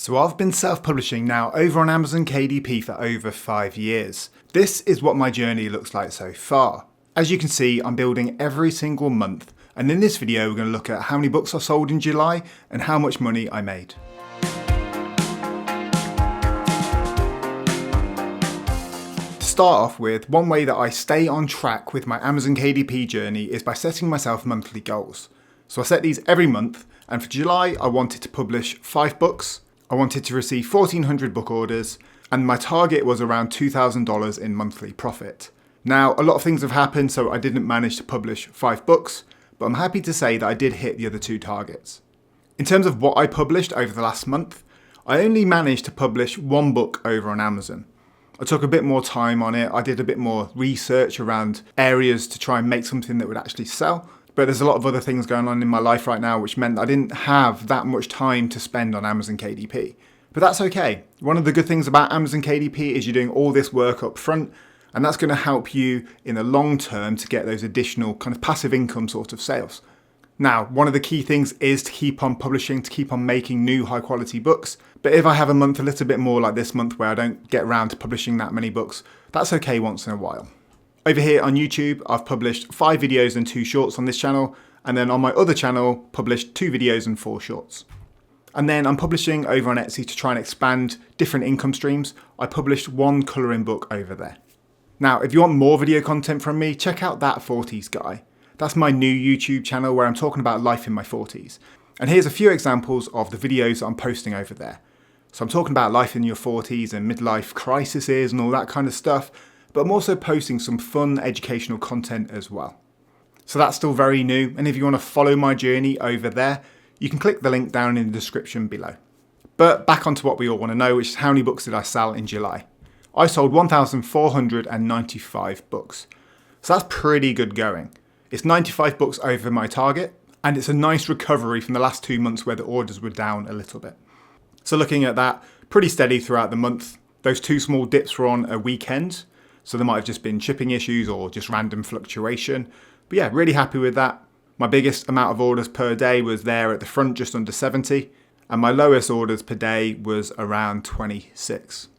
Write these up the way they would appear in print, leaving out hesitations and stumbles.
So I've been self-publishing now over on Amazon KDP for over 5 years. This is what my journey looks like so far. As you can see, I'm building every single month, and in this video we're going to look at how many books I sold in July and how much money I made. To start off with, one way that I stay on track with my Amazon KDP journey is by setting myself monthly goals. So I set these every month, and for July I wanted to publish 5 books. I wanted to receive 1,400 book orders, and my target was around $2,000 in monthly profit. Now, a lot of things have happened, so I didn't manage to publish 5 books, but I'm happy to say that I did hit the other 2 targets. In terms of what I published over the last month, I only managed to publish 1 book over on Amazon. I took a bit more time on it, I did a bit more research around areas to try and make something that would actually sell. But there's a lot of other things going on in my life right now, which meant that I didn't have that much time to spend on Amazon KDP. But that's okay. One of the good things about Amazon KDP is you're doing all this work up front, and that's going to help you in the long term to get those additional kind of passive income sort of sales. Now, one of the key things is to keep on publishing, to keep on making new high quality books. But if I have a month a little bit more like this month where I don't get around to publishing that many books, that's okay once in a while. Over here on YouTube, I've published 5 videos and 2 shorts on this channel, and then on my other channel, published 2 videos and 4 shorts. And then I'm publishing over on Etsy to try and expand different income streams. I published 1 colouring book over there. Now, if you want more video content from me, check out That 40s Guy. That's my new YouTube channel where I'm talking about life in my 40s. And here's a few examples of the videos that I'm posting over there. So I'm talking about life in your 40s and midlife crises and all that kind of stuff. But I'm also posting some fun educational content as well. So that's still very new, and if you want to follow my journey over there, you can click the link down in the description below. But back onto what we all want to know, which is how many books did I sell in July? I sold 1,495 books. So that's pretty good going. It's 95 books over my target, and it's a nice recovery from the last 2 months where the orders were down a little bit. So looking at that, pretty steady throughout the month. Those 2 small dips were on a weekend. So there might have just been shipping issues or just random fluctuation. But yeah, really happy with that. My biggest amount of orders per day was there at the front, just under 70. And my lowest orders per day was around 26.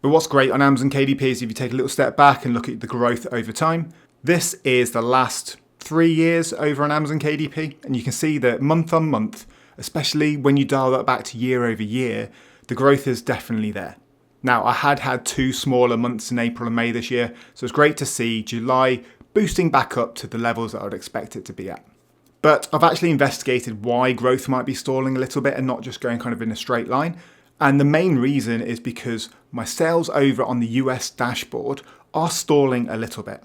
But what's great on Amazon KDP is if you take a little step back and look at the growth over time, this is the last 3 years over on Amazon KDP. And you can see that month on month, especially when you dial that back to year over year, the growth is definitely there. Now, I had 2 smaller months in April and May this year, so it's great to see July boosting back up to the levels that I would expect it to be at. But I've actually investigated why growth might be stalling a little bit and not just going kind of in a straight line. And the main reason is because my sales over on the US dashboard are stalling a little bit.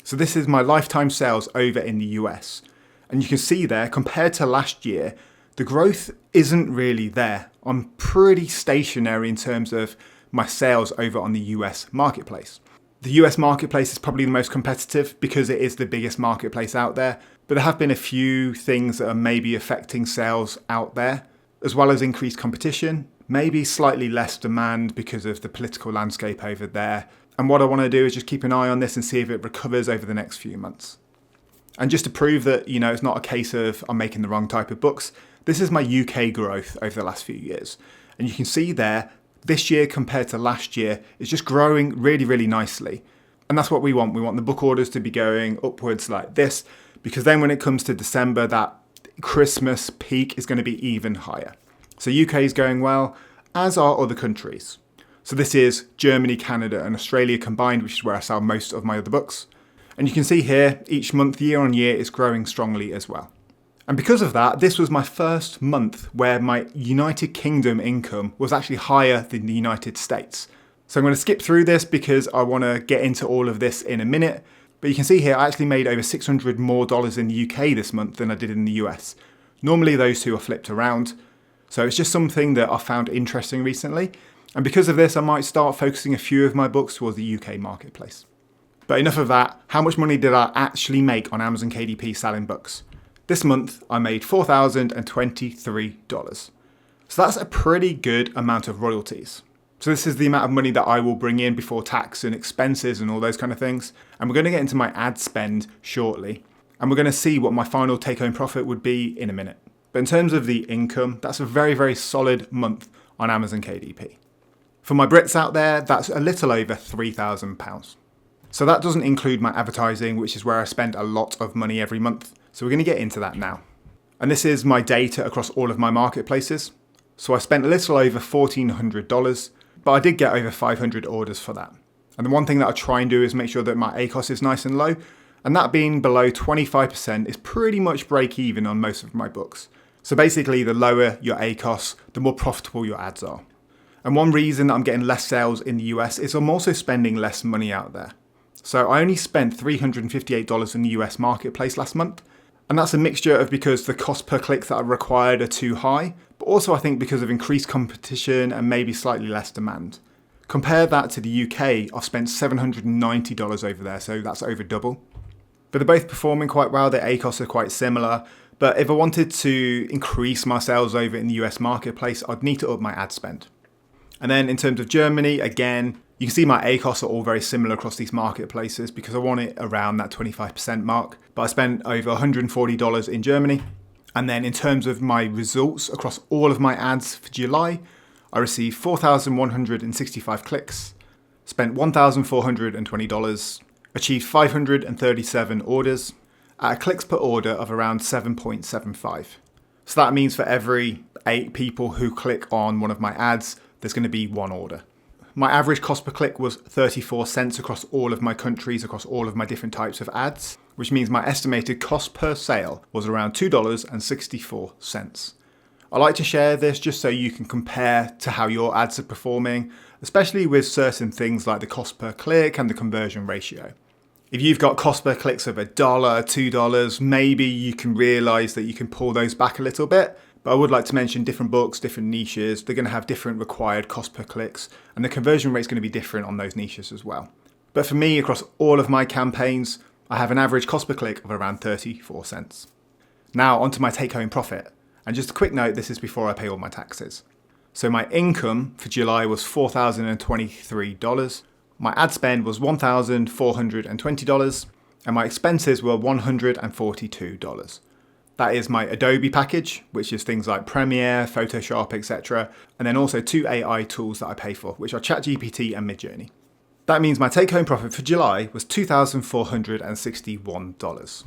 So this is my lifetime sales over in the US. And you can see there, compared to last year, the growth isn't really there. I'm pretty stationary in terms of my sales over on the US marketplace. The US marketplace is probably the most competitive because it is the biggest marketplace out there, but there have been a few things that are maybe affecting sales out there, as well as increased competition, maybe slightly less demand because of the political landscape over there. And what I want to do is just keep an eye on this and see if it recovers over the next few months. And just to prove that, it's not a case of I'm making the wrong type of books, this is my UK growth over the last few years. And you can see there, this year compared to last year is just growing really, really nicely. And that's what we want. We want the book orders to be going upwards like this, because then when it comes to December, that Christmas peak is going to be even higher. So UK is going well, as are other countries. So this is Germany, Canada and Australia combined, which is where I sell most of my other books. And you can see here, each month, year on year, is growing strongly as well. And because of that, this was my first month where my United Kingdom income was actually higher than the United States. So I'm going to skip through this because I want to get into all of this in a minute. But you can see here, I actually made over $600 more in the UK this month than I did in the US. Normally those two are flipped around. So it's just something that I found interesting recently. And because of this, I might start focusing a few of my books towards the UK marketplace. But enough of that. How much money did I actually make on Amazon KDP selling books? This month, I made $4,023. So that's a pretty good amount of royalties. So this is the amount of money that I will bring in before tax and expenses and all those kind of things. And we're going to get into my ad spend shortly. And we're going to see what my final take-home profit would be in a minute. But in terms of the income, that's a very, very solid month on Amazon KDP. For my Brits out there, that's a little over £3,000. So that doesn't include my advertising, which is where I spend a lot of money every month. So we're going to get into that now. And this is my data across all of my marketplaces. So I spent a little over $1,400, but I did get over 500 orders for that. And the one thing that I try and do is make sure that my ACOS is nice and low, and that being below 25% is pretty much break even on most of my books. So basically, the lower your ACOS, the more profitable your ads are. And one reason that I'm getting less sales in the US is I'm also spending less money out there. So I only spent $358 in the US marketplace last month. And that's a mixture of because the cost per click that are required are too high, but also I think because of increased competition and maybe slightly less demand. Compare that to the UK, I've spent $790 over there, so that's over double. But they're both performing quite well, their ACOS are quite similar, but if I wanted to increase my sales over in the US marketplace, I'd need to up my ad spend. And then in terms of Germany, again, you can see my ACOS are all very similar across these marketplaces because I want it around that 25% mark. But I spent over $140 in Germany. And then in terms of my results across all of my ads for July, I received 4,165 clicks, spent $1,420, achieved 537 orders at a clicks per order of around 7.75. So that means for every 8 people who click on one of my ads, there's going to be 1 order. My average cost per click was 34 cents across all of my countries, across all of my different types of ads, which means my estimated cost per sale was around $2.64. I like to share this just so you can compare to how your ads are performing, especially with certain things like the cost per click and the conversion ratio. If you've got cost per clicks of $1, $2, maybe you can realize that you can pull those back a little bit. But I would like to mention different books, different niches, they're going to have different required cost per clicks, and the conversion rate is going to be different on those niches as well. But for me, across all of my campaigns, I have an average cost per click of around 34 cents. Now onto my take-home profit. And just a quick note, this is before I pay all my taxes. So my income for July was $4,023. My ad spend was $1,420, and my expenses were $142. That is my Adobe package, which is things like Premiere, Photoshop, etc. And then also 2 AI tools that I pay for, which are ChatGPT and Midjourney. That means my take-home profit for July was $2,461.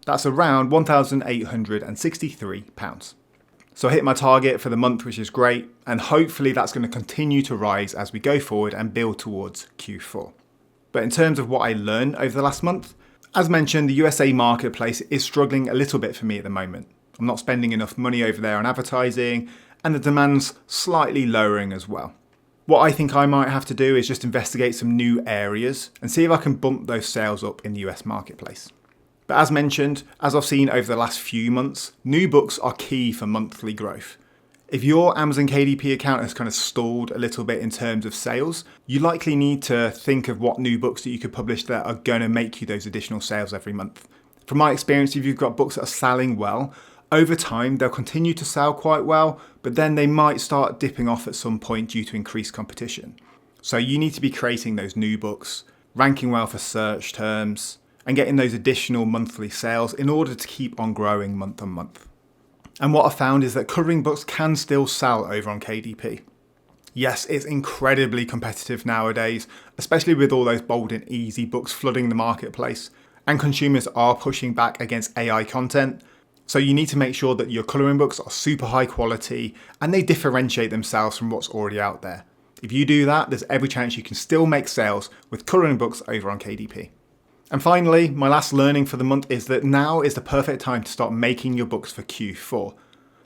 That's around £1,863. So I hit my target for the month, which is great. And hopefully that's going to continue to rise as we go forward and build towards Q4. But in terms of what I learned over the last month, as mentioned, the USA marketplace is struggling a little bit for me at the moment. I'm not spending enough money over there on advertising, and the demand's slightly lowering as well. What I think I might have to do is just investigate some new areas and see if I can bump those sales up in the US marketplace. But as mentioned, as I've seen over the last few months, new books are key for monthly growth. If your Amazon KDP account has kind of stalled a little bit in terms of sales, you likely need to think of what new books that you could publish that are going to make you those additional sales every month. From my experience, if you've got books that are selling well, over time they'll continue to sell quite well, but then they might start dipping off at some point due to increased competition. So you need to be creating those new books, ranking well for search terms, and getting those additional monthly sales in order to keep on growing month on month. And what I found is that coloring books can still sell over on KDP. Yes, it's incredibly competitive nowadays, especially with all those bold and easy books flooding the marketplace, and consumers are pushing back against AI content. So you need to make sure that your coloring books are super high quality and they differentiate themselves from what's already out there. If you do that, there's every chance you can still make sales with coloring books over on KDP. And finally, my last learning for the month is that now is the perfect time to start making your books for Q4.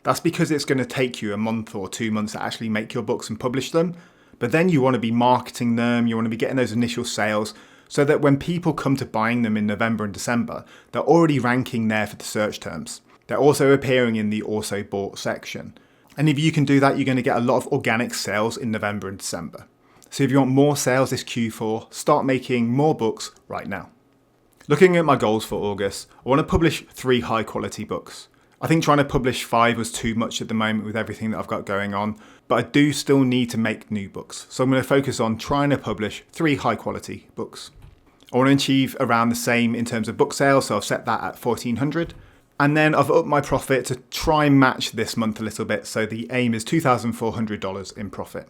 That's because it's going to take you a month or 2 months to actually make your books and publish them. But then you want to be marketing them, you want to be getting those initial sales so that when people come to buying them in November and December, they're already ranking there for the search terms. They're also appearing in the also bought section. And if you can do that, you're going to get a lot of organic sales in November and December. So if you want more sales this Q4, start making more books right now. Looking at my goals for August, I want to publish 3 high quality books. I think trying to publish 5 was too much at the moment with everything that I've got going on, but I do still need to make new books. So I'm going to focus on trying to publish 3 high quality books. I want to achieve around the same in terms of book sales, so I've set that at 1,400. And then I've upped my profit to try and match this month a little bit. So the aim is $2,400 in profit.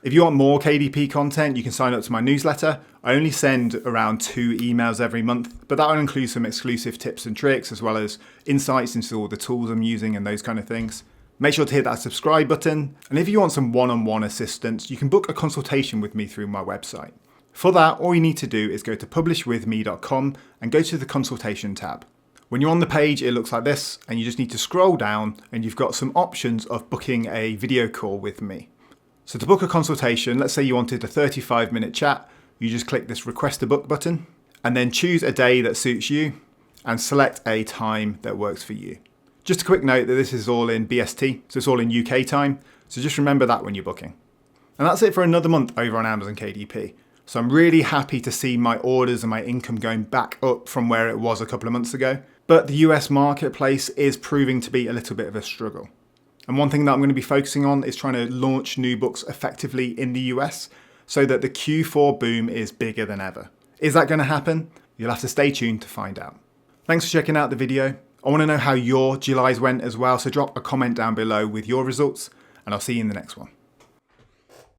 If you want more KDP content, you can sign up to my newsletter. I only send around 2 emails every month, but that will include some exclusive tips and tricks, as well as insights into all the tools I'm using and those kind of things. Make sure to hit that subscribe button. And if you want some one-on-one assistance, you can book a consultation with me through my website. For that, all you need to do is go to publishwithme.com and go to the consultation tab. When you're on the page, it looks like this, and you just need to scroll down and you've got some options of booking a video call with me. So to book a consultation, let's say you wanted a 35-minute chat, you just click this request a book button and then choose a day that suits you and select a time that works for you. Just a quick note that this is all in BST, so it's all in UK time. So just remember that when you're booking. And that's it for another month over on Amazon KDP. So I'm really happy to see my orders and my income going back up from where it was a couple of months ago. But the US marketplace is proving to be a little bit of a struggle. And one thing that I'm going to be focusing on is trying to launch new books effectively in the US so that the Q4 boom is bigger than ever. Is that going to happen? You'll have to stay tuned to find out. Thanks for checking out the video. I want to know how your Julys went as well, so drop a comment down below with your results, and I'll see you in the next one.